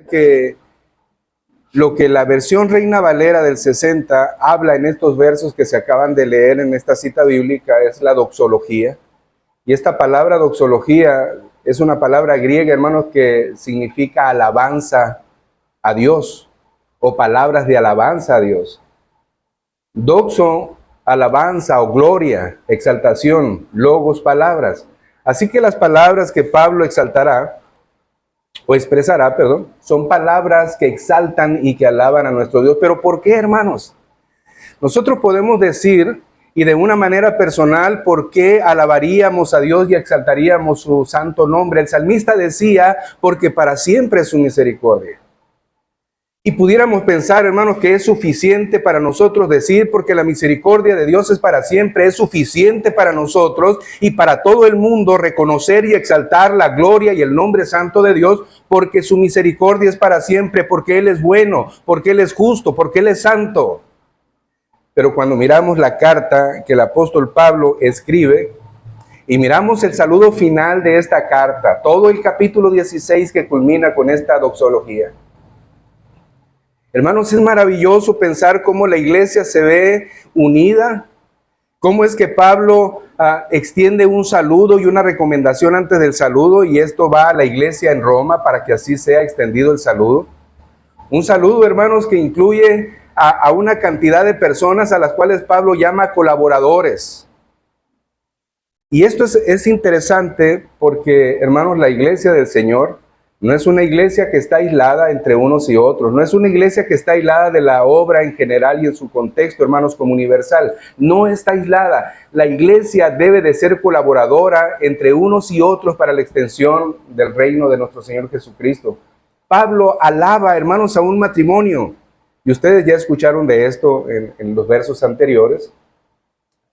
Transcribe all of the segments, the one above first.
Que lo que la versión Reina Valera del 60 habla en estos versos que se acaban de leer en esta cita bíblica es la doxología. Y esta palabra doxología es una palabra griega, hermanos, que significa alabanza a Dios o palabras de alabanza a Dios. Doxo, alabanza o gloria, exaltación, logos, palabras. Así que las palabras que Pablo exaltará o expresará, perdón, son palabras que exaltan y que alaban a nuestro Dios. ¿Pero por qué, hermanos? Nosotros podemos decir, y de una manera personal, ¿por qué alabaríamos a Dios y exaltaríamos su santo nombre? El salmista decía, porque para siempre es su misericordia. Y pudiéramos pensar, hermanos, que es suficiente para nosotros decir, porque la misericordia de Dios es para siempre, es suficiente para nosotros y para todo el mundo reconocer y exaltar la gloria y el nombre santo de Dios, porque su misericordia es para siempre, porque Él es bueno, porque Él es justo, porque Él es santo. Pero cuando miramos la carta que el apóstol Pablo escribe y miramos el saludo final de esta carta, todo el capítulo 16 que culmina con esta doxología, hermanos, es maravilloso pensar cómo la iglesia se ve unida, cómo es que Pablo extiende un saludo y una recomendación antes del saludo, y esto va a la iglesia en Roma para que así sea extendido el saludo. Un saludo, hermanos, que incluye a una cantidad de personas a las cuales Pablo llama colaboradores. Y esto es interesante porque, hermanos, la iglesia del Señor no es una iglesia que está aislada entre unos y otros. No es una iglesia que está aislada de la obra en general y en su contexto, hermanos, como universal. No está aislada. La iglesia debe de ser colaboradora entre unos y otros para la extensión del reino de nuestro Señor Jesucristo. Pablo alaba, hermanos, a un matrimonio. Y ustedes ya escucharon de esto en los versos anteriores.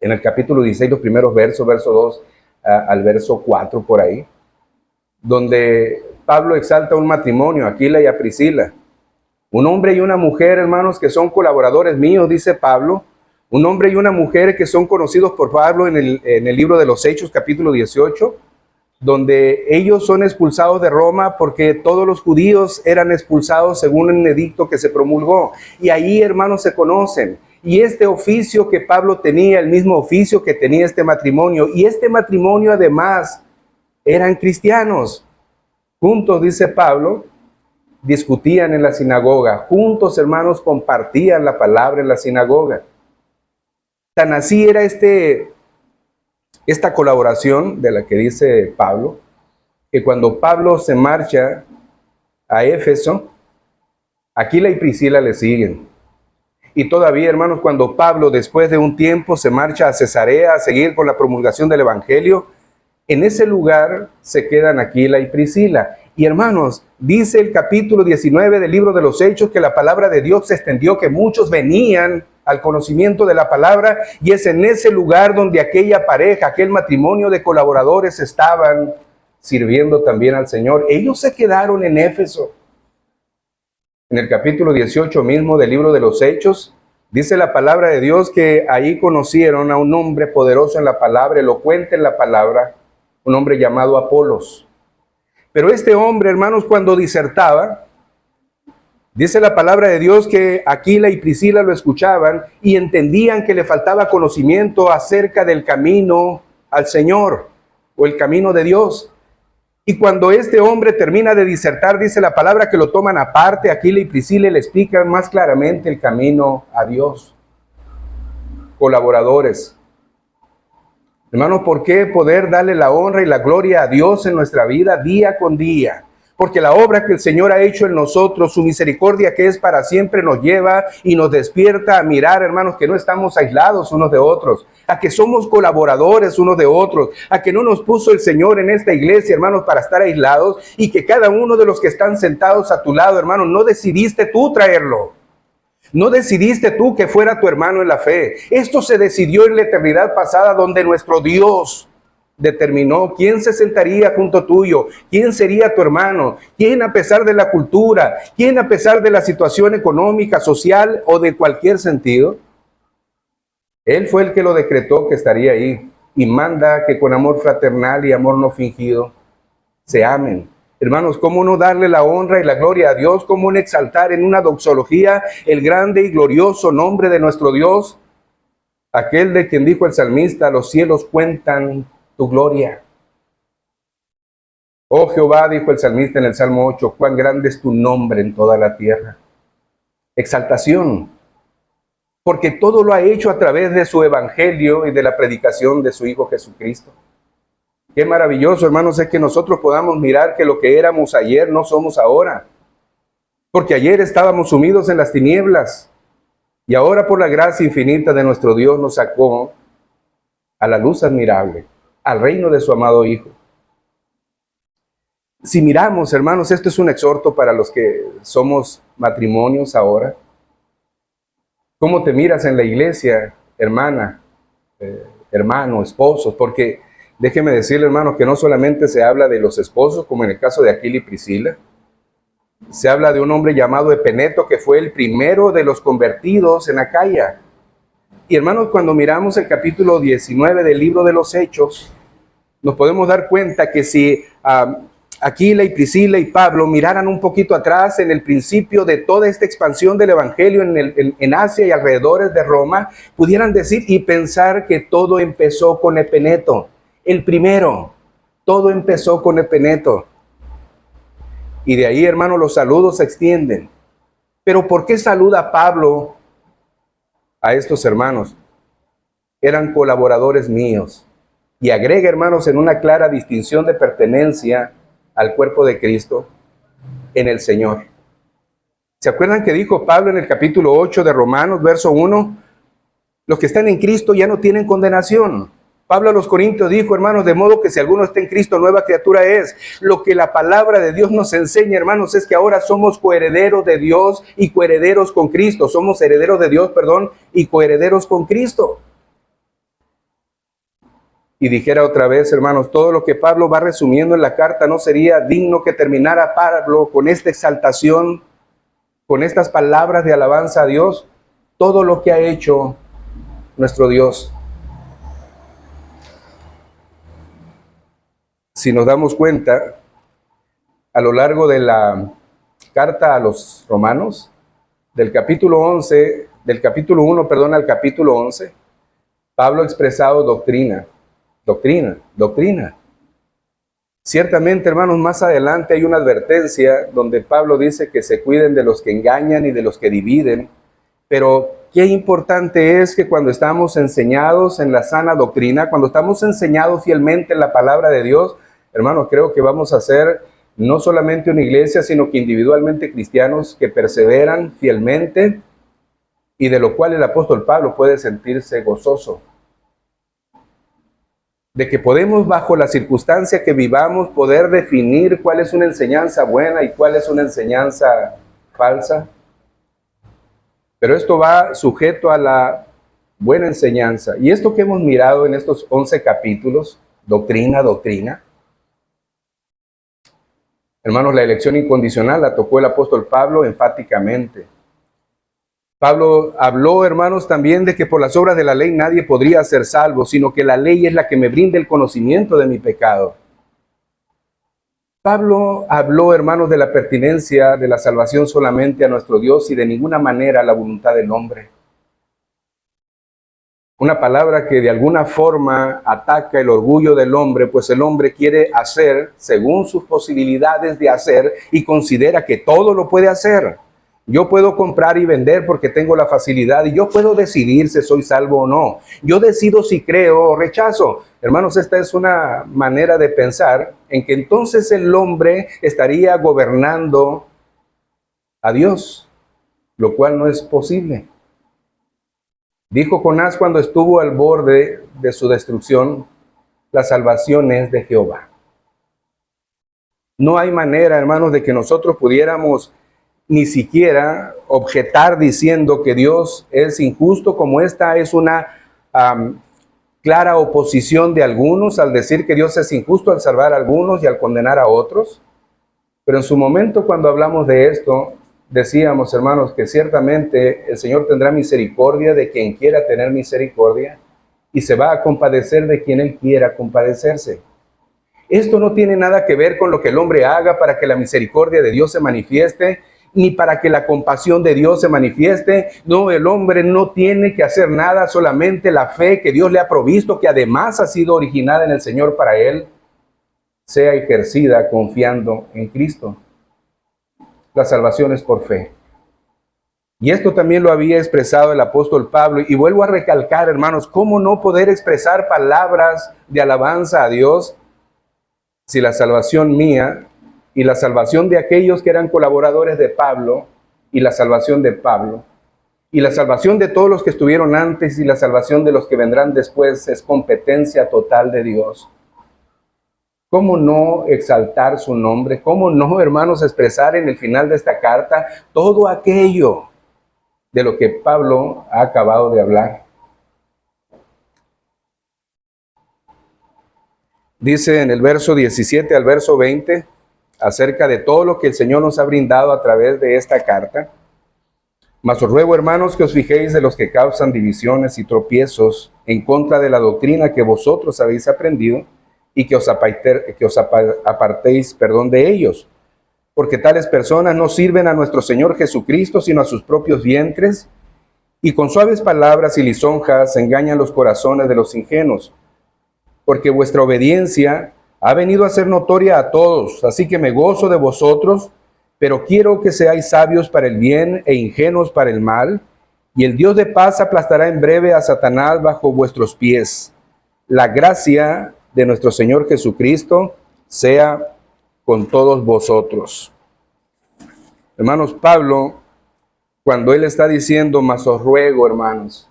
En el capítulo 16, los primeros versos, verso 2 al verso 4 por ahí, donde Pablo exalta un matrimonio, Aquila y a Priscila. Un hombre y una mujer, hermanos, que son colaboradores míos, dice Pablo. Un hombre y una mujer que son conocidos por Pablo en el libro de los Hechos, capítulo 18, donde ellos son expulsados de Roma porque todos los judíos eran expulsados según un edicto que se promulgó. Y ahí, hermanos, se conocen. Y este oficio que Pablo tenía, el mismo oficio que tenía este matrimonio, y este matrimonio además eran cristianos. Juntos, dice Pablo, discutían en la sinagoga. Juntos, hermanos, compartían la palabra en la sinagoga. Tan así era esta colaboración de la que dice Pablo, que cuando Pablo se marcha a Éfeso, Aquila y Priscila le siguen. Y todavía, hermanos, cuando Pablo, después de un tiempo, se marcha a Cesarea a seguir con la promulgación del Evangelio, en ese lugar se quedan Aquila y Priscila. Y hermanos, dice el capítulo 19 del libro de los Hechos que la palabra de Dios se extendió, que muchos venían al conocimiento de la palabra, y es en ese lugar donde aquella pareja, aquel matrimonio de colaboradores estaban sirviendo también al Señor. Ellos se quedaron en Éfeso. En el capítulo 18 mismo del libro de los Hechos, dice la palabra de Dios que ahí conocieron a un hombre poderoso en la palabra, elocuente en la palabra, un hombre llamado Apolos. Pero este hombre, hermanos, cuando disertaba, dice la palabra de Dios que Aquila y Priscila lo escuchaban y entendían que le faltaba conocimiento acerca del camino al Señor o el camino de Dios. Y cuando este hombre termina de disertar, dice la palabra que lo toman aparte, Aquila y Priscila, y le explican más claramente el camino a Dios. Colaboradores. Hermanos, ¿por qué poder darle la honra y la gloria a Dios en nuestra vida día con día? Porque la obra que el Señor ha hecho en nosotros, su misericordia que es para siempre, nos lleva y nos despierta a mirar, hermanos, que no estamos aislados unos de otros, a que somos colaboradores unos de otros, a que no nos puso el Señor en esta iglesia, hermanos, para estar aislados, y que cada uno de los que están sentados a tu lado, hermanos, no decidiste tú traerlo. No decidiste tú que fuera tu hermano en la fe. Esto se decidió en la eternidad pasada, donde nuestro Dios determinó quién se sentaría junto tuyo, quién sería tu hermano, quién a pesar de la cultura, quién a pesar de la situación económica, social o de cualquier sentido. Él fue el que lo decretó que estaría ahí y manda que con amor fraternal y amor no fingido se amen. Hermanos, ¿cómo no darle la honra y la gloria a Dios? ¿Cómo no exaltar en una doxología el grande y glorioso nombre de nuestro Dios? Aquel de quien dijo el salmista, los cielos cuentan tu gloria. Oh Jehová, dijo el salmista en el Salmo 8, cuán grande es tu nombre en toda la tierra. Exaltación, porque todo lo ha hecho a través de su evangelio y de la predicación de su Hijo Jesucristo. Qué maravilloso, hermanos, es que nosotros podamos mirar que lo que éramos ayer no somos ahora. Porque ayer estábamos sumidos en las tinieblas y ahora por la gracia infinita de nuestro Dios nos sacó a la luz admirable, al reino de su amado Hijo. Si miramos, hermanos, esto es un exhorto para los que somos matrimonios ahora. ¿Cómo te miras en la iglesia, hermana, hermano, esposos? Porque déjeme decirle, hermanos, que no solamente se habla de los esposos, como en el caso de Aquila y Priscila. Se habla de un hombre llamado Epeneto, que fue el primero de los convertidos en Acaya. Y hermanos, cuando miramos el capítulo 19 del libro de los Hechos, nos podemos dar cuenta que si Aquila y Priscila y Pablo miraran un poquito atrás en el principio de toda esta expansión del evangelio en Asia y alrededores de Roma, pudieran decir y pensar que todo empezó con Epeneto, el primero. Todo empezó con Epeneto. Y de ahí, hermanos, los saludos se extienden. Pero ¿por qué saluda Pablo a estos hermanos? Eran colaboradores míos. Y agrega, hermanos, en una clara distinción de pertenencia al cuerpo de Cristo en el Señor. ¿Se acuerdan que dijo Pablo en el capítulo 8 de Romanos, verso 1? Los que están en Cristo ya no tienen condenación. Pablo a los Corintios dijo, hermanos, de modo que si alguno está en Cristo, nueva criatura es. Lo que la palabra de Dios nos enseña, hermanos, es que ahora somos coherederos de Dios y coherederos con Cristo. Somos herederos de Dios, y coherederos con Cristo. Y dijera otra vez, hermanos, todo lo que Pablo va resumiendo en la carta no sería digno que terminara Pablo con esta exaltación, con estas palabras de alabanza a Dios, todo lo que ha hecho nuestro Dios. Si nos damos cuenta, a lo largo de la carta a los romanos, del capítulo 1, al capítulo 11, Pablo ha expresado doctrina. Ciertamente, hermanos, más adelante hay una advertencia donde Pablo dice que se cuiden de los que engañan y de los que dividen, pero qué importante es que cuando estamos enseñados en la sana doctrina, cuando estamos enseñados fielmente en la palabra de Dios, hermanos, creo que vamos a ser no solamente una iglesia, sino que individualmente cristianos que perseveran fielmente y de lo cual el apóstol Pablo puede sentirse gozoso. De que podemos, bajo la circunstancia que vivamos, poder definir cuál es una enseñanza buena y cuál es una enseñanza falsa. Pero esto va sujeto a la buena enseñanza. Y esto que hemos mirado en estos 11 capítulos, doctrina, hermanos, la elección incondicional la tocó el apóstol Pablo enfáticamente. Pablo habló, hermanos, también de que por las obras de la ley nadie podría ser salvo, sino que la ley es la que me brinda el conocimiento de mi pecado. Pablo habló, hermanos, de la pertinencia de la salvación solamente a nuestro Dios y de ninguna manera a la voluntad del hombre. Una palabra que de alguna forma ataca el orgullo del hombre, pues el hombre quiere hacer según sus posibilidades de hacer y considera que todo lo puede hacer. Yo puedo comprar y vender porque tengo la facilidad y yo puedo decidir si soy salvo o no. Yo decido si creo o rechazo. Hermanos, esta es una manera de pensar en que entonces el hombre estaría gobernando a Dios, lo cual no es posible. Dijo Jonás cuando estuvo al borde de su destrucción, la salvación es de Jehová. No hay manera, hermanos, de que nosotros pudiéramos ni siquiera objetar diciendo que Dios es injusto, como esta es una clara oposición de algunos al decir que Dios es injusto al salvar a algunos y al condenar a otros. Pero en su momento, cuando hablamos de esto, decíamos, hermanos, que ciertamente el Señor tendrá misericordia de quien quiera tener misericordia y se va a compadecer de quien Él quiera compadecerse. Esto no tiene nada que ver con lo que el hombre haga para que la misericordia de Dios se manifieste, ni para que la compasión de Dios se manifieste. No, el hombre no tiene que hacer nada, solamente la fe que Dios le ha provisto, que además ha sido originada en el Señor para él, sea ejercida confiando en Cristo. La salvación es por fe. Y esto también lo había expresado el apóstol Pablo. Y vuelvo a recalcar, hermanos, ¿cómo no poder expresar palabras de alabanza a Dios si la salvación mía y la salvación de aquellos que eran colaboradores de Pablo y la salvación de Pablo y la salvación de todos los que estuvieron antes y la salvación de los que vendrán después es competencia total de Dios? ¿Cómo no exaltar su nombre? ¿Cómo no, hermanos, expresar en el final de esta carta todo aquello de lo que Pablo ha acabado de hablar? Dice en el verso 17 al verso 20, acerca de todo lo que el Señor nos ha brindado a través de esta carta. Mas os ruego, hermanos, que os fijéis de los que causan divisiones y tropiezos en contra de la doctrina que vosotros habéis aprendido, y que os apartéis de ellos, porque tales personas no sirven a nuestro Señor Jesucristo, sino a sus propios vientres, y con suaves palabras y lisonjas engañan los corazones de los ingenuos, porque vuestra obediencia ha venido a ser notoria a todos, así que me gozo de vosotros, pero quiero que seáis sabios para el bien e ingenuos para el mal, y el Dios de paz aplastará en breve a Satanás bajo vuestros pies. La gracia de nuestro Señor Jesucristo sea con todos vosotros. Hermanos, Pablo, cuando él está diciendo, mas os ruego, hermanos,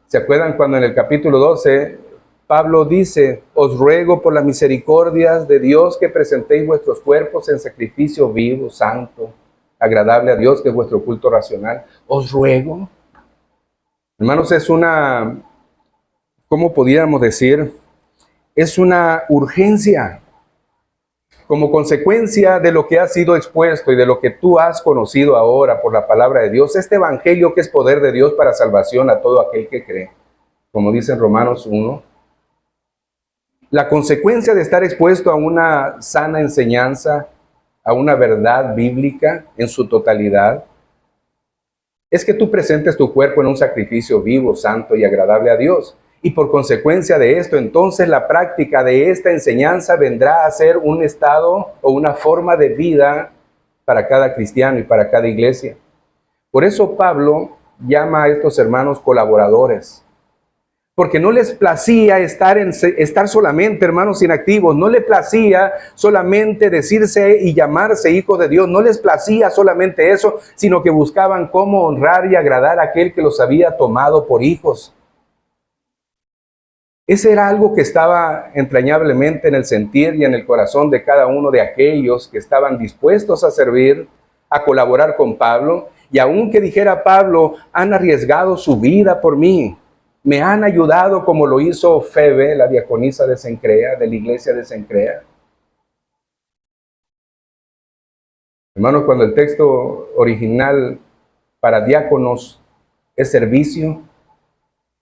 ¿se acuerdan cuando en el capítulo 12 Pablo dice, os ruego por las misericordias de Dios que presentéis vuestros cuerpos en sacrificio vivo, santo, agradable a Dios, que es vuestro culto racional? Os ruego. Hermanos, es una, ¿cómo podríamos decir? Es una urgencia. Como consecuencia de lo que ha sido expuesto y de lo que tú has conocido ahora por la palabra de Dios, este evangelio que es poder de Dios para salvación a todo aquel que cree, como dice en Romanos 1, la consecuencia de estar expuesto a una sana enseñanza, a una verdad bíblica en su totalidad, es que tú presentes tu cuerpo en un sacrificio vivo, santo y agradable a Dios. Y por consecuencia de esto, entonces la práctica de esta enseñanza vendrá a ser un estado o una forma de vida para cada cristiano y para cada iglesia. Por eso Pablo llama a estos hermanos colaboradores, porque no les placía estar solamente, hermanos, inactivos. No les placía solamente decirse y llamarse hijos de Dios. No les placía solamente eso, sino que buscaban cómo honrar y agradar a aquel que los había tomado por hijos. Ese era algo que estaba entrañablemente en el sentir y en el corazón de cada uno de aquellos que estaban dispuestos a servir, a colaborar con Pablo. Y aunque dijera Pablo, han arriesgado su vida por mí, me han ayudado como lo hizo Febe, la diaconisa de Cencrea, de la iglesia de Cencrea. Hermanos, cuando el texto original para diáconos es servicio,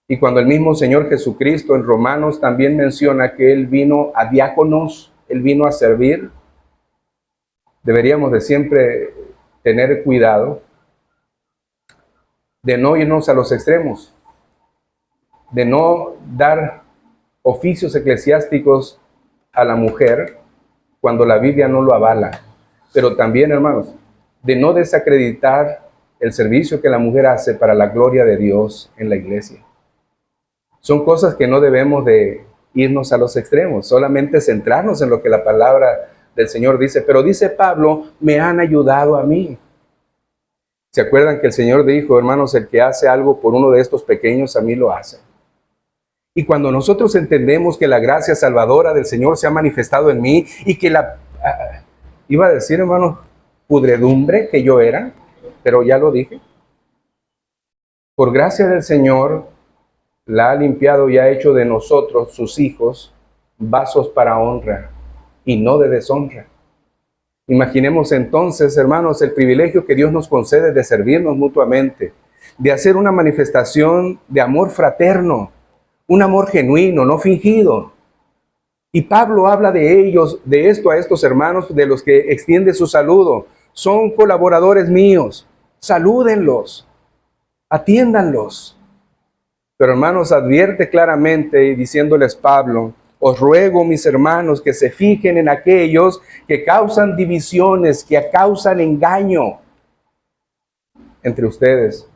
y cuando el mismo Señor Jesucristo en Romanos también menciona que Él vino a diáconos, Él vino a servir, deberíamos de siempre tener cuidado de no irnos a los extremos, de no dar oficios eclesiásticos a la mujer cuando la Biblia no lo avala. Pero también, hermanos, de no desacreditar el servicio que la mujer hace para la gloria de Dios en la iglesia. Son cosas que no debemos de irnos a los extremos, solamente centrarnos en lo que la palabra del Señor dice. Pero dice Pablo, me han ayudado a mí. ¿Se acuerdan que el Señor dijo, hermanos, el que hace algo por uno de estos pequeños, a mí lo hace? Y cuando nosotros entendemos que la gracia salvadora del Señor se ha manifestado en mí y que iba a decir, hermanos, pudredumbre que yo era, pero ya lo dije. Por gracia del Señor, la ha limpiado y ha hecho de nosotros, sus hijos, vasos para honra y no de deshonra. Imaginemos entonces, hermanos, el privilegio que Dios nos concede de servirnos mutuamente, de hacer una manifestación de amor fraterno, un amor genuino, no fingido. Y Pablo habla de ellos, de esto a estos hermanos, de los que extiende su saludo. Son colaboradores míos. Salúdenlos, atiéndanlos. Pero hermanos, advierte claramente y diciéndoles Pablo, os ruego, mis hermanos, que se fijen en aquellos que causan divisiones, que causan engaño entre ustedes.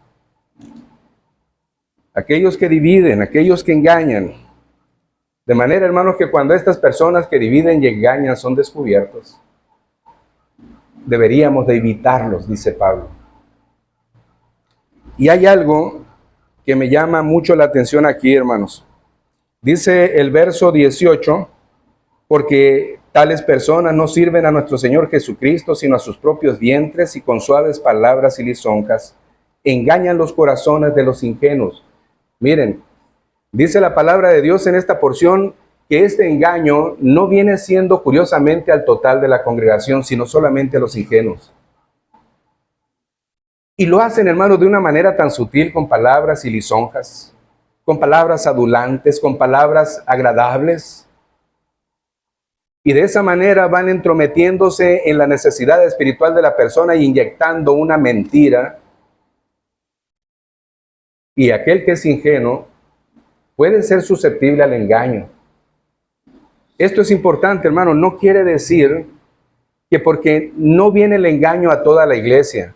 Aquellos que dividen, aquellos que engañan. De manera, hermanos, que cuando estas personas que dividen y engañan son descubiertos, deberíamos de evitarlos, dice Pablo. Y hay algo que me llama mucho la atención aquí, hermanos. Dice el verso 18, porque tales personas no sirven a nuestro Señor Jesucristo, sino a sus propios vientres, y con suaves palabras y lisonjas engañan los corazones de los ingenuos. Miren, dice la palabra de Dios en esta porción que este engaño no viene siendo curiosamente al total de la congregación, sino solamente a los ingenuos. Y lo hacen, hermanos, de una manera tan sutil, con palabras y lisonjas, con palabras adulantes, con palabras agradables. Y de esa manera van entrometiéndose en la necesidad espiritual de la persona y inyectando una mentira. Y aquel que es ingenuo puede ser susceptible al engaño. Esto es importante, hermano. No quiere decir que porque no viene el engaño a toda la iglesia.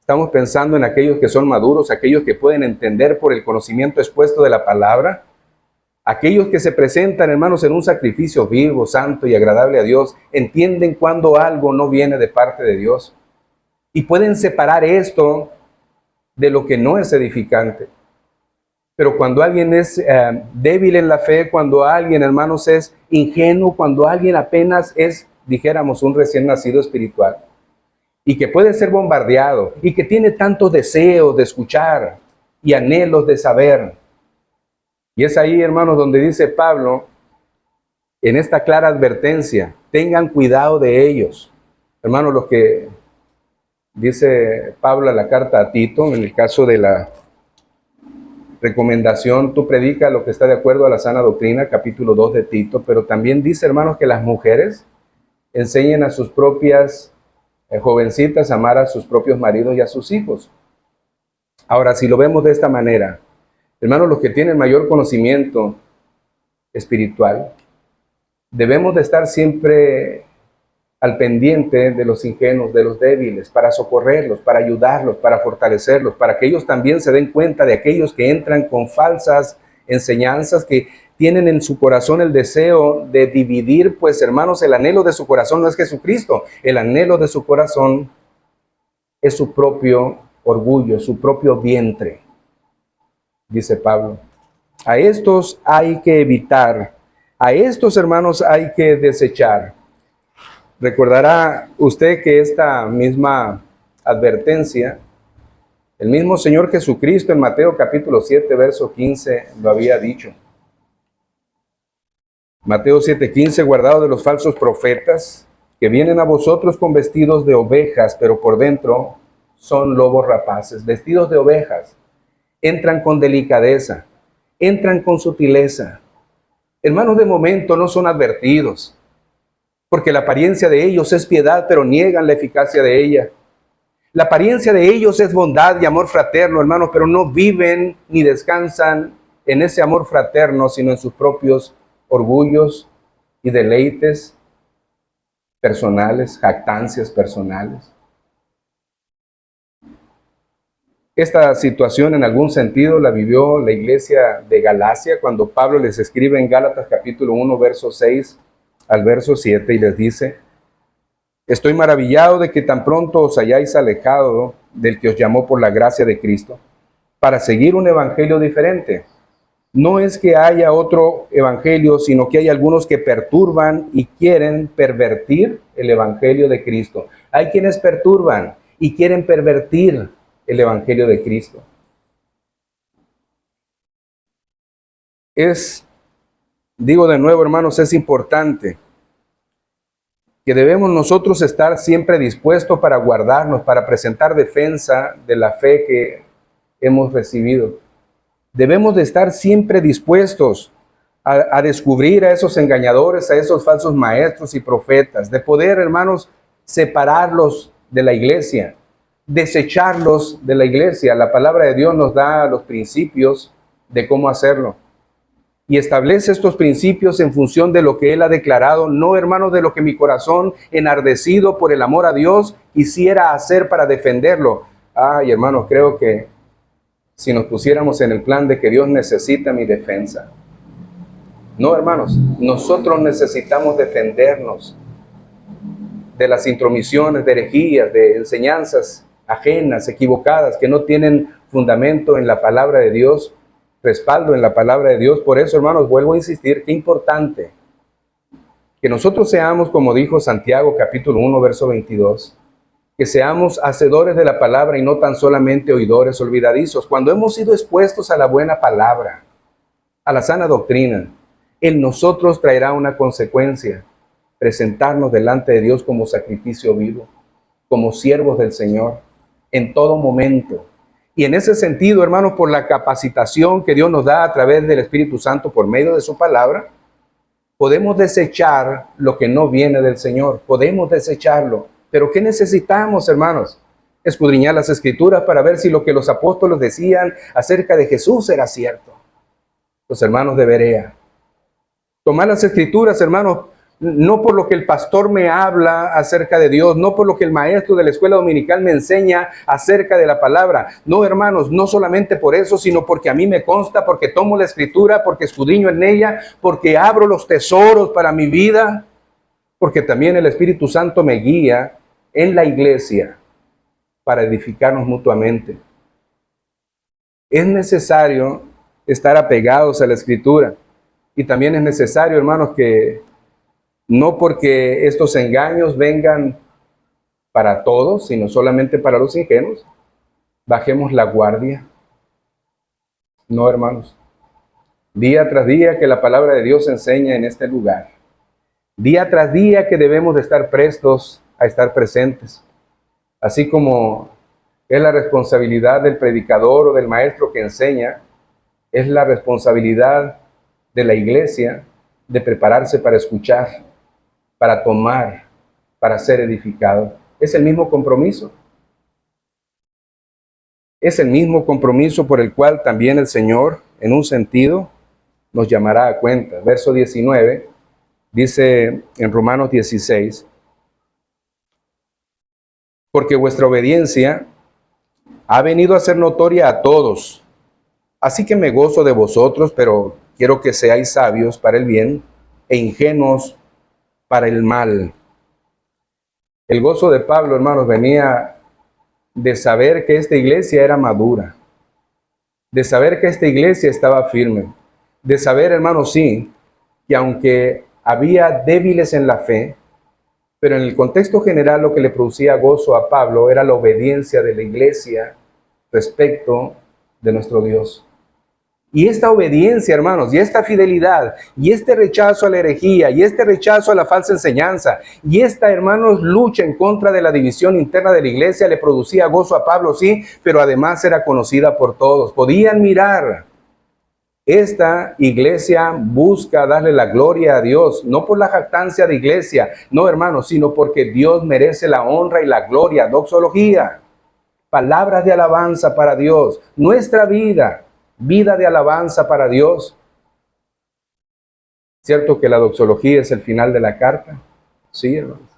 Estamos pensando en aquellos que son maduros, aquellos que pueden entender por el conocimiento expuesto de la palabra, aquellos que se presentan, hermanos, en un sacrificio vivo, santo y agradable a Dios, entienden cuando algo no viene de parte de Dios y pueden separar esto de lo que no es edificante. Pero cuando alguien es débil en la fe, cuando alguien, hermanos, es ingenuo, cuando alguien apenas es, dijéramos, un recién nacido espiritual, y que puede ser bombardeado, y que tiene tantos deseos de escuchar y anhelos de saber. Y es ahí, hermanos, donde dice Pablo, en esta clara advertencia, tengan cuidado de ellos. Hermanos, los que dice Pablo en la carta a Tito, en el caso de la recomendación, tú predica lo que está de acuerdo a la sana doctrina, capítulo 2 de Tito, pero también dice, hermanos, que las mujeres enseñen a sus propias jovencitas a amar a sus propios maridos y a sus hijos. Ahora, si lo vemos de esta manera, hermanos, los que tienen mayor conocimiento espiritual, debemos de estar siempre al pendiente de los ingenuos, de los débiles, para socorrerlos, para ayudarlos, para fortalecerlos, para que ellos también se den cuenta de aquellos que entran con falsas enseñanzas, que tienen en su corazón el deseo de dividir. Pues, hermanos, el anhelo de su corazón no es Jesucristo, el anhelo de su corazón es su propio orgullo, su propio vientre, dice Pablo. A estos hay que evitar, a estos, hermanos, hay que desechar. Recordará usted que esta misma advertencia, el mismo Señor Jesucristo en Mateo capítulo 7, verso 15, lo había dicho. Mateo 7:15, guardaos de los falsos profetas, que vienen a vosotros con vestidos de ovejas, pero por dentro son lobos rapaces. Vestidos de ovejas, entran con delicadeza, entran con sutileza. Hermanos, de momento no son advertidos, porque la apariencia de ellos es piedad, pero niegan la eficacia de ella. La apariencia de ellos es bondad y amor fraterno, hermanos, pero no viven ni descansan en ese amor fraterno, sino en sus propios orgullos y deleites personales, jactancias personales. Esta situación en algún sentido la vivió la iglesia de Galacia cuando Pablo les escribe en Gálatas capítulo 1, verso 6 al verso 7 y les dice: estoy maravillado de que tan pronto os hayáis alejado del que os llamó por la gracia de Cristo para seguir un evangelio diferente. No es que haya otro evangelio, sino que hay algunos que perturban y quieren pervertir el evangelio de Cristo. Hay quienes perturban y quieren pervertir el evangelio de Cristo. Digo de nuevo, hermanos, es importante que debemos nosotros estar siempre dispuestos para guardarnos, para presentar defensa de la fe que hemos recibido. Debemos de estar siempre dispuestos a descubrir a esos engañadores, a esos falsos maestros y profetas, de poder, hermanos, separarlos de la iglesia, desecharlos de la iglesia. La palabra de Dios nos da los principios de cómo hacerlo. Y establece estos principios en función de lo que Él ha declarado, no, hermanos, de lo que mi corazón, enardecido por el amor a Dios, quisiera hacer para defenderlo. Ay, hermanos, creo que si nos pusiéramos en el plan de que Dios necesita mi defensa. No, hermanos, nosotros necesitamos defendernos de las intromisiones, de herejías, de enseñanzas ajenas, equivocadas, que no tienen fundamento en la palabra de Dios, respaldo en la palabra de Dios. Por eso, hermanos, vuelvo a insistir, qué importante que nosotros seamos, como dijo Santiago capítulo 1, verso 22, que seamos hacedores de la palabra y no tan solamente oidores olvidadizos. Cuando hemos sido expuestos a la buena palabra, a la sana doctrina, en nosotros traerá una consecuencia: presentarnos delante de Dios como sacrificio vivo, como siervos del Señor, en todo momento. Y en ese sentido, hermanos, por la capacitación que Dios nos da a través del Espíritu Santo por medio de su palabra, podemos desechar lo que no viene del Señor, podemos desecharlo. Pero ¿qué necesitamos, hermanos? Escudriñar las Escrituras para ver si lo que los apóstoles decían acerca de Jesús era cierto. Los hermanos de Berea. Tomar las Escrituras, hermanos, no por lo que el pastor me habla acerca de Dios, no por lo que el maestro de la escuela dominical me enseña acerca de la palabra. No, hermanos, no solamente por eso, sino porque a mí me consta, porque tomo la Escritura, porque escudriño en ella, porque abro los tesoros para mi vida, porque también el Espíritu Santo me guía en la iglesia para edificarnos mutuamente. Es necesario estar apegados a la Escritura. Y también es necesario, hermanos, que no porque estos engaños vengan para todos, sino solamente para los ingenuos, bajemos la guardia. No, hermanos. Día tras día que la palabra de Dios enseña en este lugar. Día tras día que debemos de estar prestos a estar presentes. Así como es la responsabilidad del predicador o del maestro que enseña, es la responsabilidad de la iglesia de prepararse para escuchar, para tomar, para ser edificado. Es el mismo compromiso. Es el mismo compromiso por el cual también el Señor, en un sentido, nos llamará a cuenta. Verso 19, dice en Romanos 16, porque vuestra obediencia ha venido a ser notoria a todos. Así que me gozo de vosotros, pero quiero que seáis sabios para el bien e ingenuos para el mal. El gozo de Pablo, hermanos, venía de saber que esta iglesia era madura, de saber que esta iglesia estaba firme, de saber, hermanos, sí, que aunque había débiles en la fe, pero en el contexto general lo que le producía gozo a Pablo era la obediencia de la iglesia respecto de nuestro Dios. Y esta obediencia, hermanos, y esta fidelidad, y este rechazo a la herejía, y este rechazo a la falsa enseñanza, y esta, hermanos, lucha en contra de la división interna de la iglesia, le producía gozo a Pablo, sí, pero además era conocida por todos. Podían mirar. Esta iglesia busca darle la gloria a Dios, no por la jactancia de iglesia, no, hermanos, sino porque Dios merece la honra y la gloria. Doxología, palabras de alabanza para Dios, nuestra vida. Vida de alabanza para Dios. ¿Cierto que la doxología es el final de la carta? Sí, hermanos.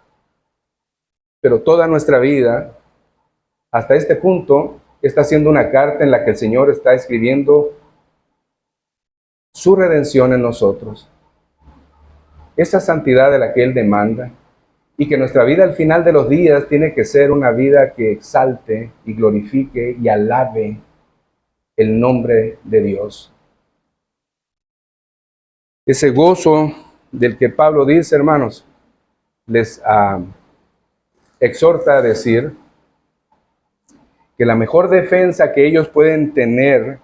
Pero toda nuestra vida, hasta este punto, está siendo una carta en la que el Señor está escribiendo su redención en nosotros. Esa santidad de la que Él demanda. Y que nuestra vida al final de los días tiene que ser una vida que exalte y glorifique y alabe el nombre de Dios. Ese gozo del que Pablo dice, hermanos, les exhorta a decir que la mejor defensa que ellos pueden tener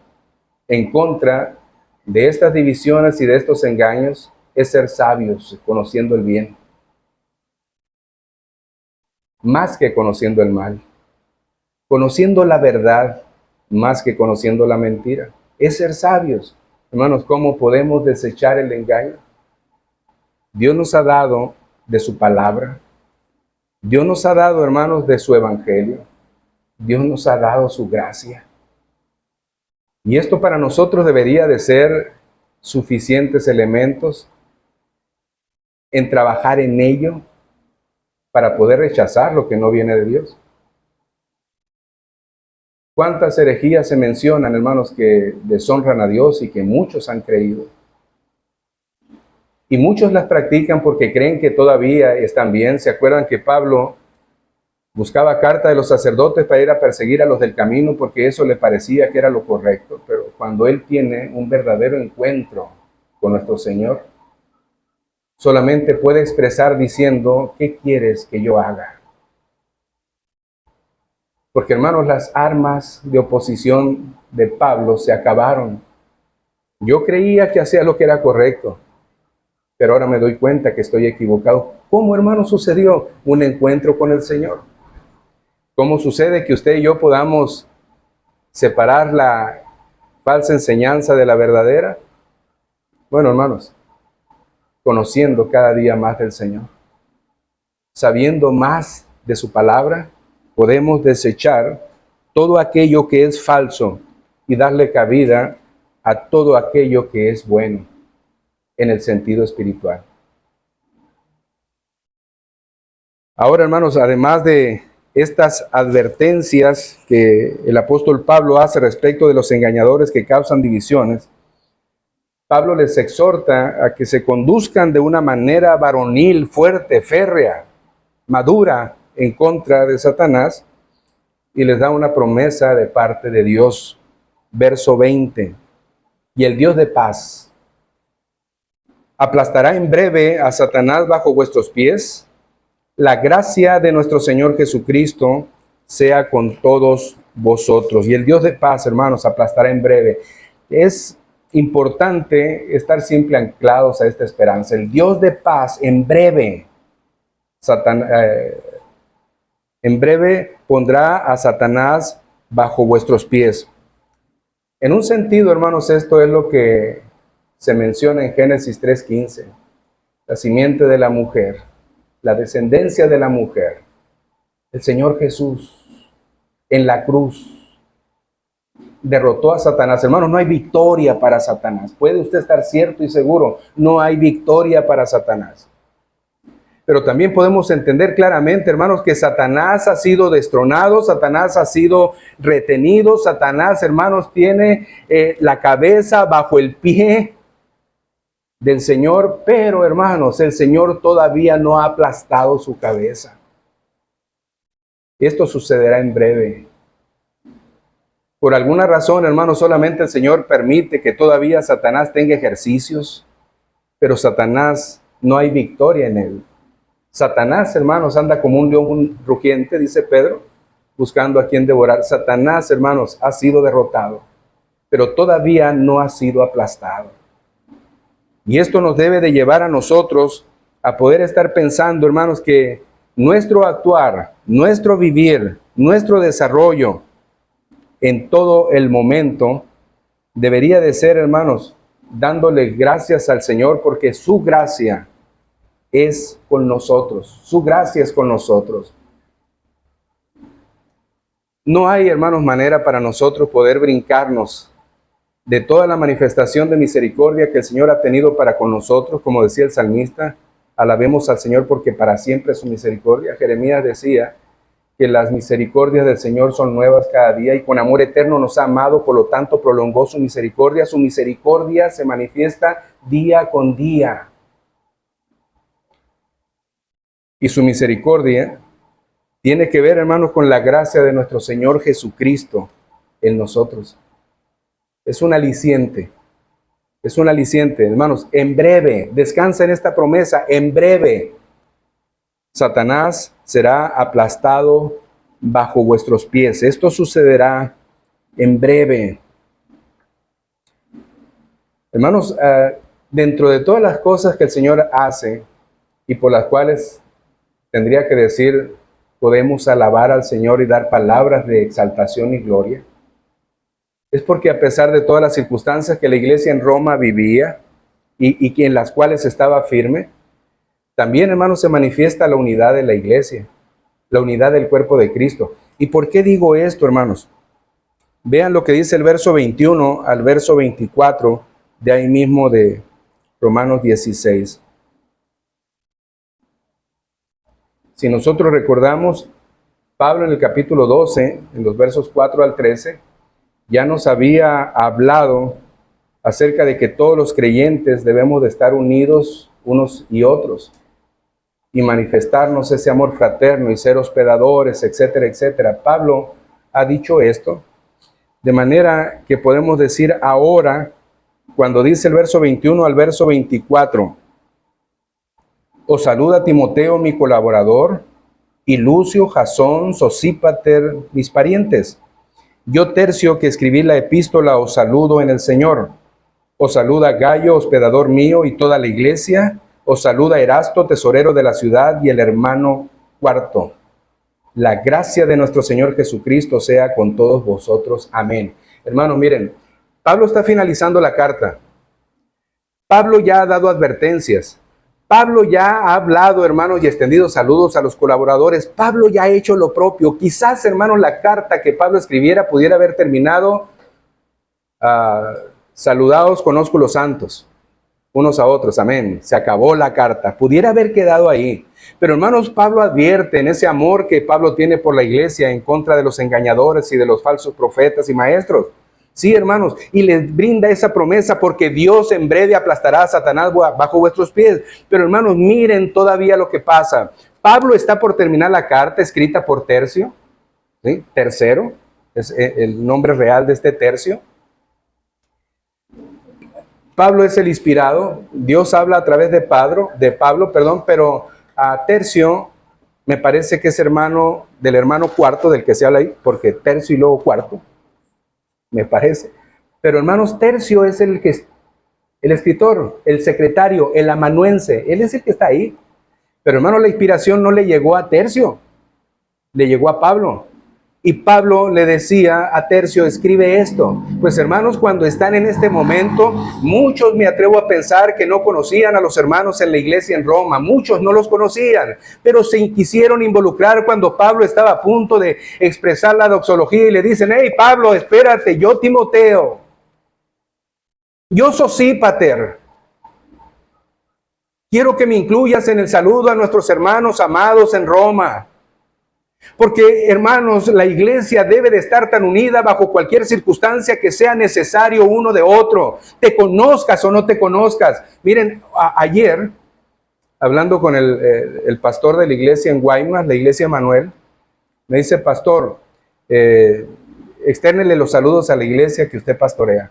en contra de estas divisiones y de estos engaños es ser sabios, conociendo el bien, más que conociendo el mal, conociendo la verdad, más que conociendo la mentira. Es ser sabios. Hermanos, ¿cómo podemos desechar el engaño? Dios nos ha dado de su palabra. Dios nos ha dado, hermanos, de su evangelio. Dios nos ha dado su gracia. Y esto para nosotros debería de ser suficientes elementos en trabajar en ello para poder rechazar lo que no viene de Dios. ¿Cuántas herejías se mencionan, hermanos, que deshonran a Dios y que muchos han creído? Y muchos las practican porque creen que todavía están bien. ¿Se acuerdan que Pablo buscaba carta de los sacerdotes para ir a perseguir a los del camino porque eso le parecía que era lo correcto? Pero cuando él tiene un verdadero encuentro con nuestro Señor, solamente puede expresar diciendo, ¿qué quieres que yo haga? Porque, hermanos, las armas de oposición de Pablo se acabaron. Yo creía que hacía lo que era correcto, pero ahora me doy cuenta que estoy equivocado. ¿Cómo, hermano, sucedió un encuentro con el Señor? ¿Cómo sucede que usted y yo podamos separar la falsa enseñanza de la verdadera? Bueno, hermanos, conociendo cada día más del Señor, sabiendo más de su palabra, podemos desechar todo aquello que es falso y darle cabida a todo aquello que es bueno en el sentido espiritual. Ahora, hermanos, además de estas advertencias que el apóstol Pablo hace respecto de los engañadores que causan divisiones, Pablo les exhorta a que se conduzcan de una manera varonil, fuerte, férrea, madura en contra de Satanás, y les da una promesa de parte de Dios. Verso 20. Y el Dios de paz aplastará en breve a Satanás bajo vuestros pies. La gracia de nuestro Señor Jesucristo sea con todos vosotros. Y el Dios de paz, hermanos, aplastará en breve. Es importante estar siempre anclados a esta esperanza. El Dios de paz en breve, en breve pondrá a Satanás bajo vuestros pies. En un sentido, hermanos, esto es lo que se menciona en Génesis 3:15. La simiente de la mujer, la descendencia de la mujer, el Señor Jesús en la cruz derrotó a Satanás. Hermanos, no hay victoria para Satanás. Puede usted estar cierto y seguro, no hay victoria para Satanás. Pero también podemos entender claramente, hermanos, que Satanás ha sido destronado, Satanás ha sido retenido, Satanás, hermanos, tiene la cabeza bajo el pie del Señor, pero, hermanos, el Señor todavía no ha aplastado su cabeza. Esto sucederá en breve. Por alguna razón, hermanos, solamente el Señor permite que todavía Satanás tenga ejercicios, pero Satanás no hay victoria en él. Satanás, hermanos, anda como un león rugiente, dice Pedro, buscando a quien devorar. Satanás, hermanos, ha sido derrotado, pero todavía no ha sido aplastado. Y esto nos debe de llevar a nosotros a poder estar pensando, hermanos, que nuestro actuar, nuestro vivir, nuestro desarrollo en todo el momento debería de ser, hermanos, dándole gracias al Señor porque su gracia es con nosotros. Su gracia es con nosotros. No hay, hermanos, manera para nosotros poder brincarnos de toda la manifestación de misericordia que el Señor ha tenido para con nosotros. Como decía el salmista, alabemos al Señor porque para siempre es su misericordia. Jeremías decía que las misericordias del Señor son nuevas cada día y con amor eterno nos ha amado, por lo tanto prolongó su misericordia. Su misericordia se manifiesta día con día. Y su misericordia tiene que ver, hermanos, con la gracia de nuestro Señor Jesucristo en nosotros. Es un aliciente, hermanos. En breve, descansa en esta promesa, en breve, Satanás será aplastado bajo vuestros pies. Esto sucederá en breve. Hermanos, dentro de todas las cosas que el Señor hace y por las cuales tendría que decir, podemos alabar al Señor y dar palabras de exaltación y gloria, Es porque a pesar de todas las circunstancias que la iglesia en Roma vivía y en las cuales estaba firme, también, hermanos, se manifiesta la unidad de la iglesia, la unidad del cuerpo de Cristo. ¿Y por qué digo esto, hermanos? Vean lo que dice el verso 21 al verso 24, de ahí mismo de Romanos 16. Si nosotros recordamos, Pablo en el capítulo 12, en los versos 4 al 13, ya nos había hablado acerca de que todos los creyentes debemos de estar unidos unos y otros y manifestarnos ese amor fraterno y ser hospedadores, etcétera, etcétera. Pablo ha dicho esto, de manera que podemos decir ahora, cuando dice el verso 21 al verso 24, os saluda Timoteo, mi colaborador, y Lucio, Jasón, Sosípater, mis parientes. Yo, Tercio, que escribí la epístola, os saludo en el Señor. Os saluda Gayo, hospedador mío, y toda la iglesia. Os saluda Erasto, tesorero de la ciudad, y el hermano Cuarto. La gracia de nuestro Señor Jesucristo sea con todos vosotros. Amén. Hermanos, miren, Pablo está finalizando la carta. Pablo ya ha dado advertencias. Pablo ya ha hablado, hermanos, y extendido saludos a los colaboradores. Pablo ya ha hecho lo propio. Quizás, hermanos, la carta que Pablo escribiera pudiera haber terminado saludados con ósculos santos, unos a otros, amén. Se acabó la carta. Pudiera haber quedado ahí. Pero, hermanos, Pablo advierte en ese amor que Pablo tiene por la iglesia en contra de los engañadores y de los falsos profetas y maestros. Sí, hermanos, y les brinda esa promesa porque Dios en breve aplastará a Satanás bajo vuestros pies. Pero, hermanos, miren todavía lo que pasa. Pablo está por terminar la carta escrita por Tercio, ¿sí? Tercero, es el nombre real de este Tercio. Pablo es el inspirado. Dios habla a través de Pablo, pero a Tercio me parece que es hermano del hermano Cuarto del que se habla ahí, porque Tercio y luego Cuarto. Me parece. Pero hermanos, Tercio es el escritor, el secretario, el amanuense. Él es el que está ahí. Pero hermanos, la inspiración no le llegó a Tercio, le llegó a Pablo. Y Pablo le decía a Tercio, escribe esto. Pues hermanos, cuando están en este momento, muchos me atrevo a pensar que no conocían a los hermanos en la iglesia en Roma. Muchos no los conocían, pero se quisieron involucrar cuando Pablo estaba a punto de expresar la doxología y le dicen, hey Pablo, espérate, yo Timoteo, yo Sosípater, quiero que me incluyas en el saludo a nuestros hermanos amados en Roma. Porque, hermanos, la iglesia debe de estar tan unida bajo cualquier circunstancia que sea necesario uno de otro. Te conozcas o no te conozcas. Miren, ayer, hablando con el pastor de la iglesia en Guaymas, la iglesia Manuel, me dice, pastor, extérnele los saludos a la iglesia que usted pastorea.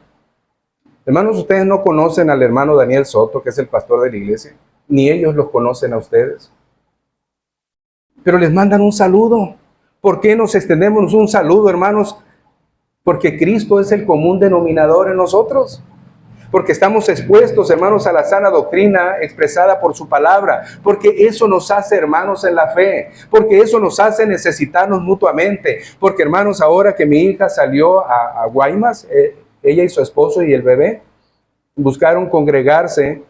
Hermanos, ustedes no conocen al hermano Daniel Soto, que es el pastor de la iglesia, ni ellos los conocen a ustedes. Pero les mandan un saludo. ¿Por qué nos extendemos un saludo, hermanos? Porque Cristo es el común denominador en nosotros. Porque estamos expuestos, hermanos, a la sana doctrina expresada por su palabra. Porque eso nos hace hermanos en la fe. Porque eso nos hace necesitarnos mutuamente. Porque, hermanos, ahora que mi hija salió a Guaymas, ella y su esposo y el bebé buscaron congregarse.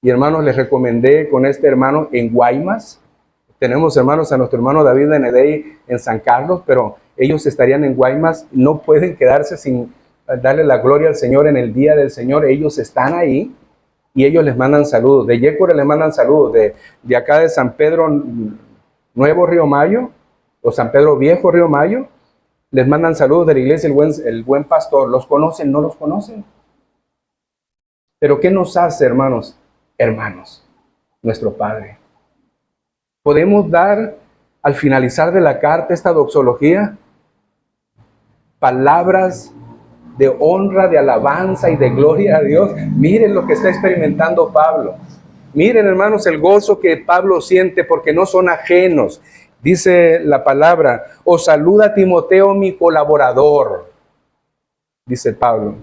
Y, hermanos, les recomendé con este hermano en Guaymas. Tenemos, hermanos, a nuestro hermano David de Nedey en San Carlos, pero ellos estarían en Guaymas, no pueden quedarse sin darle la gloria al Señor en el día del Señor. Ellos están ahí y ellos les mandan saludos. De Yécora les mandan saludos, de acá de San Pedro Nuevo Río Mayo, o San Pedro Viejo Río Mayo, les mandan saludos de la iglesia el buen pastor. ¿Los conocen? ¿No los conocen? Pero ¿qué nos hace, hermanos? Hermanos, nuestro Padre. ¿Podemos dar al finalizar de la carta esta doxología? Palabras de honra, de alabanza y de gloria a Dios. Miren lo que está experimentando Pablo. Miren, hermanos, el gozo que Pablo siente porque no son ajenos. Dice la palabra, os saluda Timoteo, mi colaborador, dice Pablo.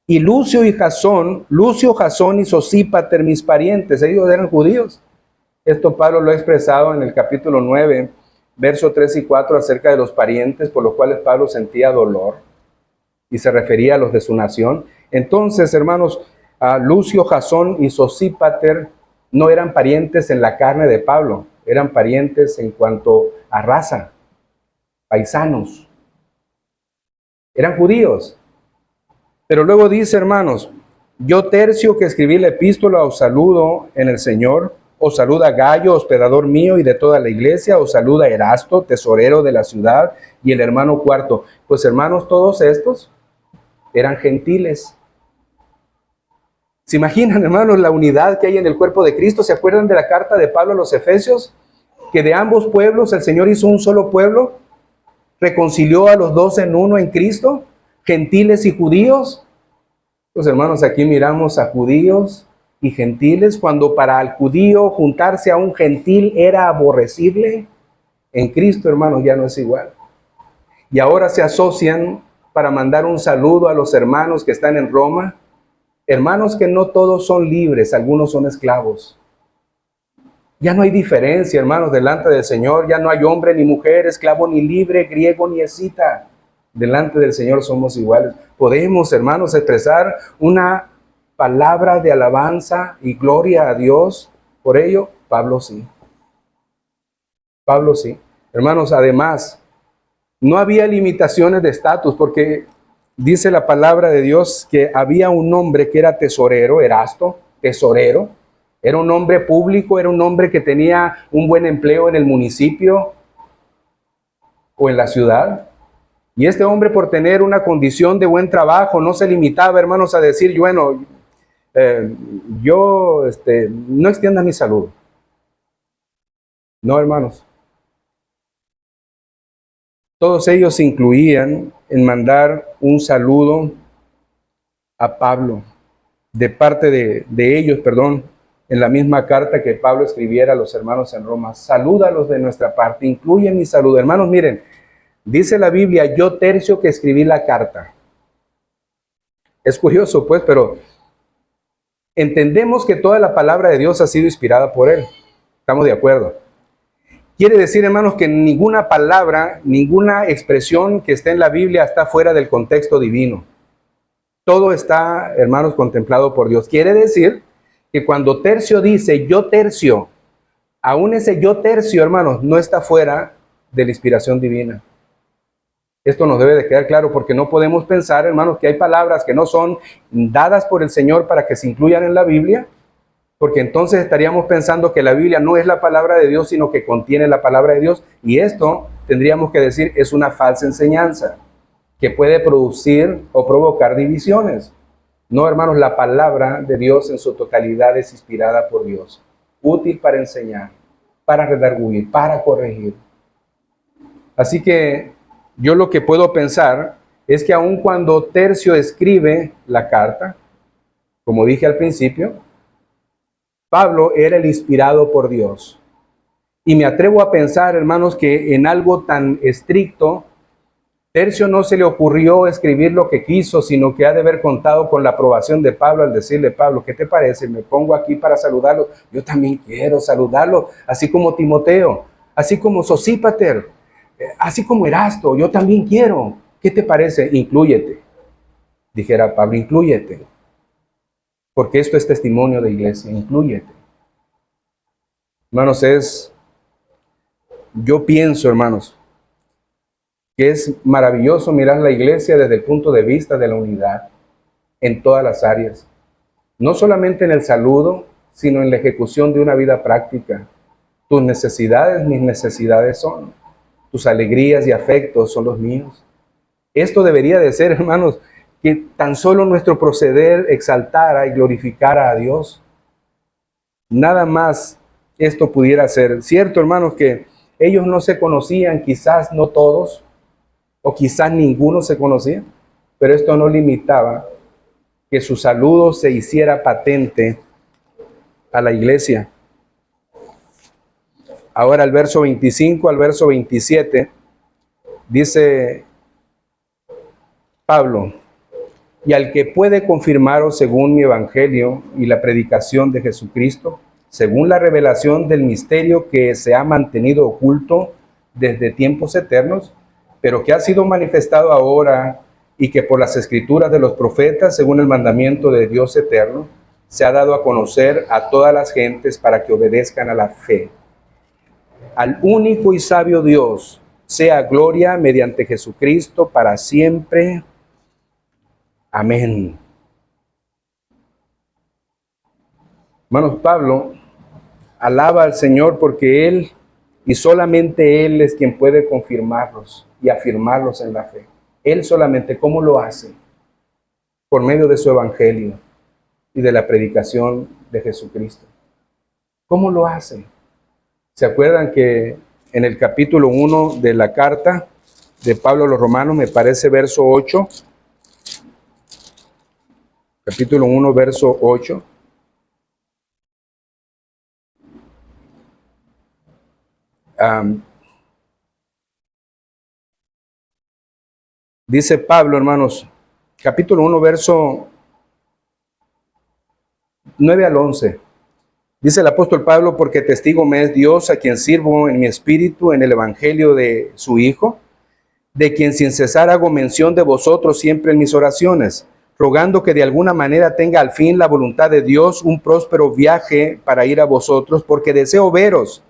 Y Lucio, Jasón y Sosípater, mis parientes, ellos eran judíos. Esto Pablo lo ha expresado en el capítulo 9 versos 3 y 4 acerca de los parientes por los cuales Pablo sentía dolor y se refería a los de su nación. Entonces, hermanos, a Lucio, Jasón y Sosípater no eran parientes en la carne de Pablo, eran parientes en cuanto a raza, paisanos, eran judíos. Pero luego dice, hermanos, yo Tercio, que escribí la epístola, os saludo en el Señor. Os saluda Gayo, hospedador mío y de toda la iglesia. Os saluda Erasto, tesorero de la ciudad, y el hermano Cuarto. Pues hermanos, todos estos eran gentiles. ¿Se imaginan, hermanos, la unidad que hay en el cuerpo de Cristo? ¿Se acuerdan de la carta de Pablo a los Efesios? Que de ambos pueblos el Señor hizo un solo pueblo, reconcilió a los dos en uno en Cristo, gentiles y judíos. Pues hermanos, aquí miramos a judíos y gentiles. Cuando para el judío juntarse a un gentil era aborrecible, en Cristo, hermanos, ya no es igual. Y ahora se asocian para mandar un saludo a los hermanos que están en Roma. Hermanos que no todos son libres, algunos son esclavos. Ya no hay diferencia, hermanos, delante del Señor. Ya no hay hombre ni mujer, esclavo ni libre, griego ni escita. Delante del Señor somos iguales. Podemos, hermanos, expresar una palabra de alabanza y gloria a Dios. Por ello, Pablo sí. Pablo sí. Hermanos, además, no había limitaciones de estatus, porque dice la palabra de Dios que había un hombre que era tesorero, Erasto, tesorero. Era un hombre público, era un hombre que tenía un buen empleo en el municipio o en la ciudad. Y este hombre, por tener una condición de buen trabajo, no se limitaba, hermanos, a decir, bueno, yo no extienda mi saludo. No, hermanos. Todos ellos se incluían en mandar un saludo a Pablo, de parte de ellos, en la misma carta que Pablo escribiera a los hermanos en Roma. Salúdalos de nuestra parte, incluye mi saludo. Hermanos, miren, dice la Biblia, yo Tercio que escribí la carta. Es curioso, pues, pero entendemos que toda la palabra de Dios ha sido inspirada por él. ¿Estamos de acuerdo? Quiere decir, hermanos, que ninguna palabra, ninguna expresión que esté en la Biblia está fuera del contexto divino. Todo está, hermanos, contemplado por Dios. Quiere decir que cuando Tercio dice, yo Tercio, aún ese yo Tercio, hermanos, no está fuera de la inspiración divina. Esto nos debe de quedar claro, porque no podemos pensar, hermanos, que hay palabras que no son dadas por el Señor para que se incluyan en la Biblia, porque entonces estaríamos pensando que la Biblia no es la palabra de Dios, sino que contiene la palabra de Dios, y esto tendríamos que decir es una falsa enseñanza que puede producir o provocar divisiones. No, hermanos, la palabra de Dios en su totalidad es inspirada por Dios, útil para enseñar, para redarguir, para corregir. Así que yo lo que puedo pensar es que aun cuando Tercio escribe la carta, como dije al principio, Pablo era el inspirado por Dios. Y me atrevo a pensar, hermanos, que en algo tan estricto, Tercio no se le ocurrió escribir lo que quiso, sino que ha de haber contado con la aprobación de Pablo al decirle, Pablo, ¿qué te parece? Me pongo aquí para saludarlo. Yo también quiero saludarlo, así como Timoteo, así como Sosípater, así como Erasto, yo también quiero. ¿Qué te parece? Inclúyete. Dijera Pablo, inclúyete. Porque esto es testimonio de iglesia, inclúyete. Hermanos, yo pienso, hermanos, que es maravilloso mirar la iglesia desde el punto de vista de la unidad en todas las áreas. No solamente en el saludo, sino en la ejecución de una vida práctica. Tus necesidades, mis necesidades son. Tus alegrías y afectos son los míos. Esto debería de ser, hermanos, que tan solo nuestro proceder exaltara y glorificara a Dios. Nada más esto pudiera ser. Cierto, hermanos, que ellos no se conocían, quizás no todos, o quizás ninguno se conocía, pero esto no limitaba que su saludo se hiciera patente a la iglesia. Ahora el verso 25 al verso 27 dice Pablo, y al que puede confirmaros según mi evangelio y la predicación de Jesucristo, según la revelación del misterio que se ha mantenido oculto desde tiempos eternos, pero que ha sido manifestado ahora y que por las escrituras de los profetas, según el mandamiento de Dios eterno, se ha dado a conocer a todas las gentes para que obedezcan a la fe. Al único y sabio Dios sea gloria mediante Jesucristo para siempre. Amén. Hermanos, Pablo alaba al Señor porque Él y solamente Él es quien puede confirmarlos y afirmarlos en la fe. Él solamente. ¿Cómo lo hace? Por medio de su evangelio y de la predicación de Jesucristo. ¿Cómo lo hace? ¿Se acuerdan que en el capítulo 1 de la carta de Pablo a los Romanos, me parece verso 8, capítulo 1, verso 8, dice Pablo, hermanos, capítulo 1, verso 9 al 11. Dice el apóstol Pablo, porque testigo me es Dios, a quien sirvo en mi espíritu en el evangelio de su Hijo, de quien sin cesar hago mención de vosotros siempre en mis oraciones, rogando que de alguna manera tenga al fin la voluntad de Dios un próspero viaje para ir a vosotros, porque deseo veros,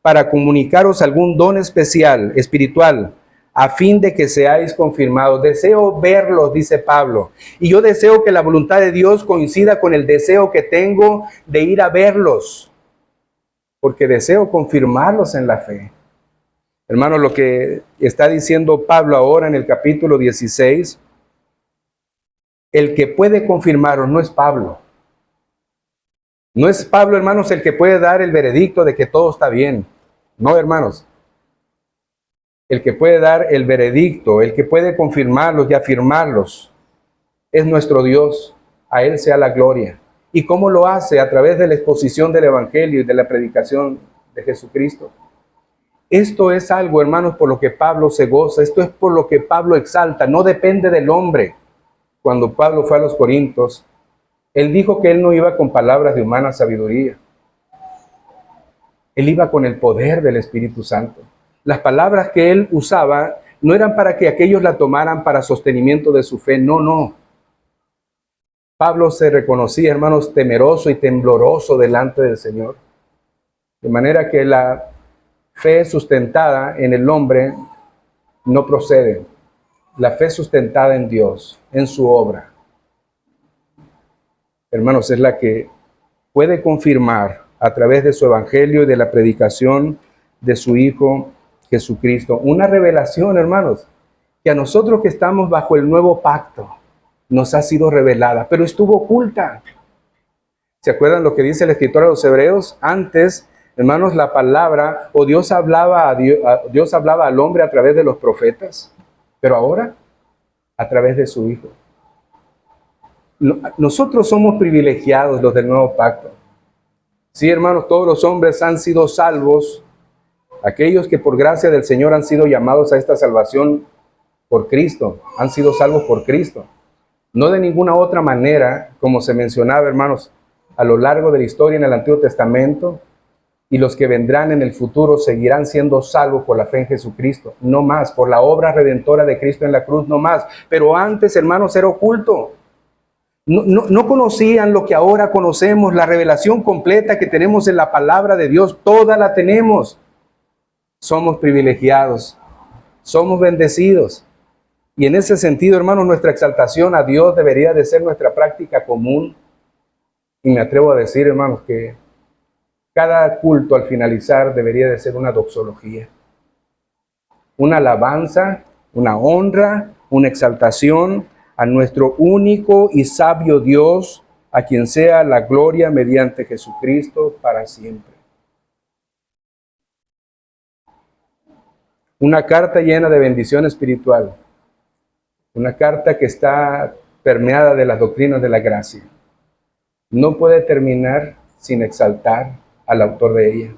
para comunicaros algún don especial, espiritual, a fin de que seáis confirmados. Deseo verlos, dice Pablo, y yo deseo que la voluntad de Dios coincida con el deseo que tengo de ir a verlos, porque deseo confirmarlos en la fe. Hermanos, lo que está diciendo Pablo ahora en el capítulo 16, el que puede confirmaros no es Pablo. No es Pablo, hermanos, el que puede dar el veredicto de que todo está bien. No, hermanos. El que puede dar el veredicto, el que puede confirmarlos y afirmarlos, es nuestro Dios. A Él sea la gloria. ¿Y cómo lo hace? A través de la exposición del Evangelio y de la predicación de Jesucristo. Esto es algo, hermanos, por lo que Pablo se goza. Esto es por lo que Pablo exalta. No depende del hombre. Cuando Pablo fue a los Corintios, él dijo que él no iba con palabras de humana sabiduría. Él iba con el poder del Espíritu Santo. Las palabras que él usaba no eran para que aquellos la tomaran para sostenimiento de su fe. No, no. Pablo se reconocía, hermanos, temeroso y tembloroso delante del Señor. De manera que la fe sustentada en el hombre no procede. La fe sustentada en Dios, en su obra, hermanos, es la que puede confirmar a través de su evangelio y de la predicación de su Hijo Jesucristo. Una revelación, hermanos, que a nosotros que estamos bajo el nuevo pacto nos ha sido revelada, pero estuvo oculta. ¿Se acuerdan lo que dice el escritor a los Hebreos? Antes, hermanos, la palabra, o Dios hablaba al hombre a través de los profetas, pero ahora a través de su Hijo. Nosotros somos privilegiados, los del nuevo pacto. Sí, hermanos, todos los hombres han sido salvos. Aquellos que por gracia del Señor han sido llamados a esta salvación por Cristo, han sido salvos por Cristo. No de ninguna otra manera, como se mencionaba, hermanos, a lo largo de la historia en el Antiguo Testamento, y los que vendrán en el futuro seguirán siendo salvos por la fe en Jesucristo. No más, por la obra redentora de Cristo en la cruz, no más. Pero antes, hermanos, era oculto. No conocían lo que ahora conocemos, la revelación completa que tenemos en la palabra de Dios, toda la tenemos. Somos privilegiados, somos bendecidos. Y en ese sentido, hermanos, nuestra exaltación a Dios debería de ser nuestra práctica común. Y me atrevo a decir, hermanos, que cada culto al finalizar debería de ser una doxología, una alabanza, una honra, una exaltación a nuestro único y sabio Dios, a quien sea la gloria mediante Jesucristo para siempre. Una carta llena de bendición espiritual, una carta que está permeada de las doctrinas de la gracia. No puede terminar sin exaltar al autor de ella.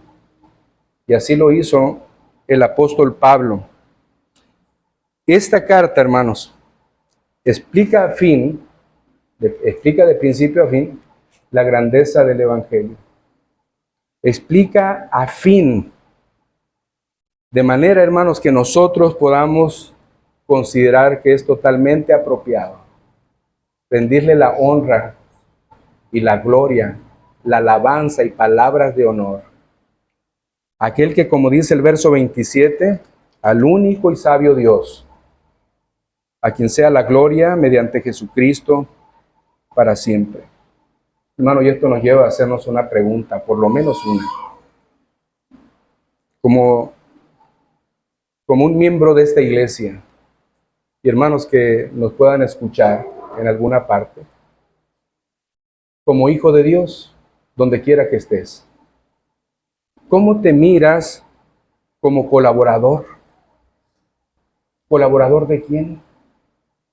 Y así lo hizo el apóstol Pablo. Esta carta, hermanos, explica de principio a fin la grandeza del Evangelio. Explica a fin De manera, hermanos, que nosotros podamos considerar que es totalmente apropiado rendirle la honra y la gloria, la alabanza y palabras de honor a aquel que, como dice el verso 27, al único y sabio Dios, a quien sea la gloria mediante Jesucristo para siempre. Hermano, y esto nos lleva a hacernos una pregunta, por lo menos una. Como un miembro de esta iglesia, y hermanos que nos puedan escuchar en alguna parte, como hijo de Dios, donde quiera que estés, ¿cómo te miras como colaborador? ¿Colaborador de quién?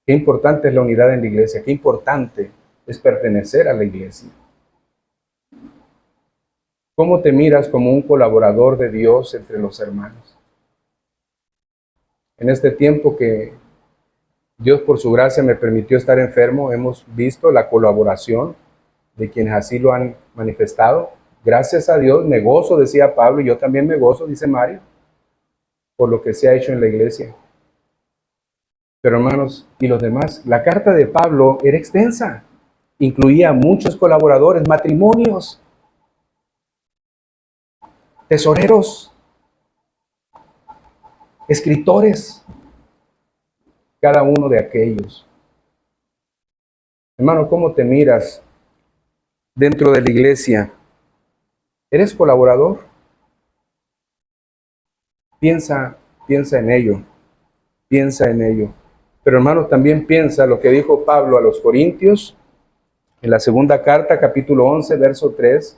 Qué importante es la unidad en la iglesia, qué importante es pertenecer a la iglesia. ¿Cómo te miras como un colaborador de Dios entre los hermanos? En este tiempo que Dios por su gracia me permitió estar enfermo, hemos visto la colaboración de quienes así lo han manifestado. Gracias a Dios, me gozo, decía Pablo, y yo también me gozo, dice Mario, por lo que se ha hecho en la iglesia. Pero hermanos, ¿y los demás? La carta de Pablo era extensa, incluía muchos colaboradores, matrimonios, tesoreros, escritores, cada uno de aquellos. Hermano, ¿cómo te miras dentro de la iglesia? ¿Eres colaborador? Piensa en ello, piensa en ello. Pero hermano, también piensa lo que dijo Pablo a los Corintios, en la segunda carta, capítulo 11, verso 3,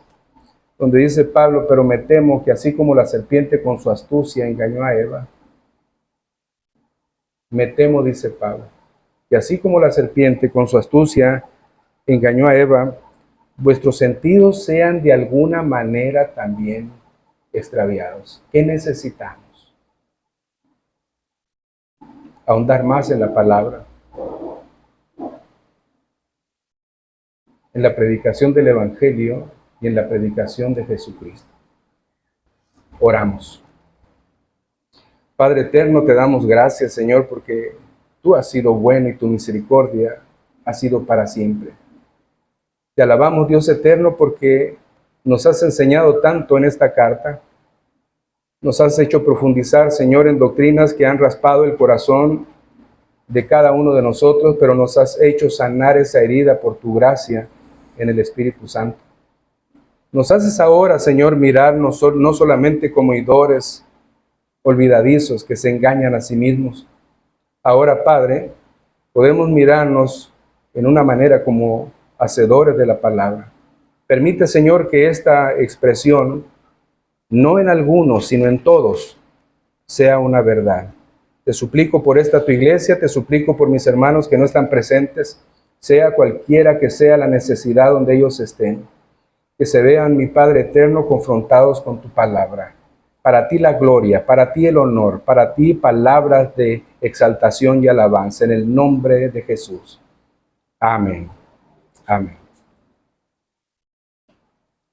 donde dice Pablo, pero me temo que así como la serpiente con su astucia engañó a Eva, me temo, dice Pablo, que así como la serpiente con su astucia engañó a Eva, vuestros sentidos sean de alguna manera también extraviados. ¿Qué necesitamos? Ahondar más en la palabra, en la predicación del Evangelio y en la predicación de Jesucristo. Oramos. Padre eterno, te damos gracias, Señor, porque tú has sido bueno y tu misericordia ha sido para siempre. Te alabamos, Dios eterno, porque nos has enseñado tanto en esta carta. Nos has hecho profundizar, Señor, en doctrinas que han raspado el corazón de cada uno de nosotros, pero nos has hecho sanar esa herida por tu gracia en el Espíritu Santo. Nos haces ahora, Señor, mirarnos no solamente como oidores olvidadizos que se engañan a sí mismos. Ahora, Padre, podemos mirarnos en una manera como hacedores de la palabra. Permite, Señor, que esta expresión, no en algunos, sino en todos, sea una verdad. Te suplico por esta tu iglesia, te suplico por mis hermanos que no están presentes, sea cualquiera que sea la necesidad donde ellos estén, que se vean, mi Padre eterno, confrontados con tu palabra. Para ti la gloria, para ti el honor, para ti palabras de exaltación y alabanza, en el nombre de Jesús. Amén. Amén.